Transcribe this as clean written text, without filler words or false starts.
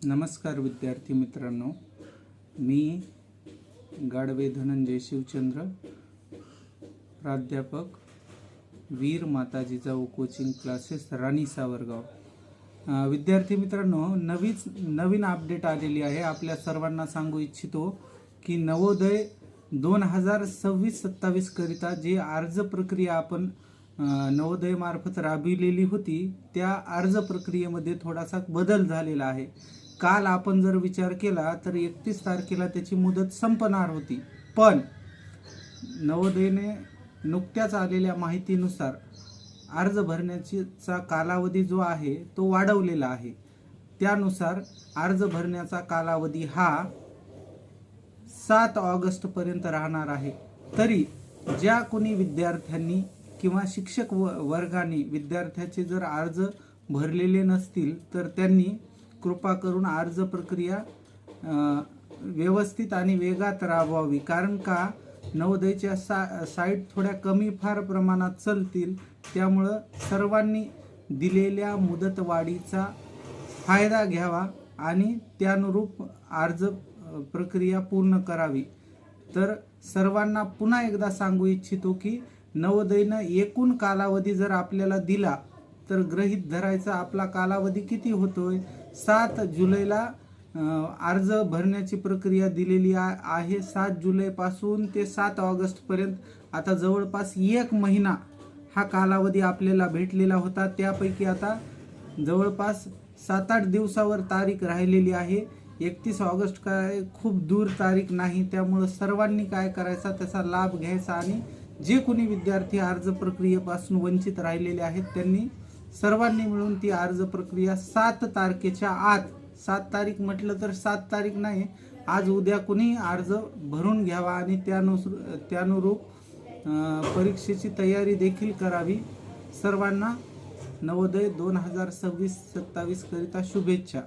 नमस्कार विद्यार्थी मित्रांनो, मी गाडवे धनंजय शिवचंद्र, प्राध्यापक वीर माताजी जाऊ कोचिंग क्लासेस राणी सावरगाव। विद्यार्थी मित्रांनो, नवीन अपडेट आलेली आहे। आपल्या सर्वांना सांगू इच्छितो की नवोदय 2026-27 करिता जे अर्ज प्रक्रिया आपण नवोदय मार्फत राबविलेली होती, त्या अर्ज प्रक्रियेमध्ये थोडासा बदल झालेला आहे। काल आपण जर विचार केला तर 31 तारखेला त्याची मुदत संपणार होती, पण नवोदयने नुकत्याच आलेल्या माहितीनुसार अर्ज भरण्याचा कालावधी जो आहे तो वाढवलेला आहे। त्यानुसार अर्ज भरण्याचा कालावधी हा 7 ऑगस्ट पर्यंत राहणार आहे। तरी ज्या कोणी विद्यार्थ्यांनी किंवा शिक्षक वर्गाने विद्यार्थ्याचे जर अर्ज भरलेले नसतील तर त्यांनी कृपा करून अर्ज प्रक्रिया व्यवस्थित आणि वेगात राबवावी, कारण का नवोदयच्या साईट थोड्या कमी फार प्रमाणात चालतील। त्यामुळं सर्वांनी दिलेल्या मुदतवाढीचा फायदा घ्यावा आणि त्यानुरूप अर्ज प्रक्रिया पूर्ण करावी। तर सर्वांना पुन्हा एकदा सांगू इच्छितो की नवोदयनं एकूण कालावधी जर आपल्याला दिला तर गृहीत धरायचा आपला कालावधी किती होतोय। 7 जुलैला अर्ज भरण्याची प्रक्रिया दिलेली आहे। 7 जुलैपासून ते 7 ऑगस्ट पर्यंत आता जवळपास 1 महिना हा कालावधी आपल्याला भेटलेला होता। त्यापैकी आता जवळपास 7-8 दिवसावर तारीख राहिलेली आहे। 31 ऑगस्ट काय खूप दूर तारीख नाही, त्यामुळे सर्वांनी काय करायचा त्याचा लाभ घ्यायचा आणि जे कोणी विद्यार्थी अर्ज प्रक्रियेपासून वंचित राहिलेले आहेत त्यांनी सर्वांनी मिळून ती अर्ज प्रक्रिया 7 तारखेच्या आत, 7 तारीख म्हटलं तर 7 तारीख नाही, आज उद्या कोणी अर्ज भरून घ्यावा आणि त्यानुरूप परीक्षेची तयारी देखील करावी। सर्वांना नवोदय 2026-27 करिता शुभेच्छा।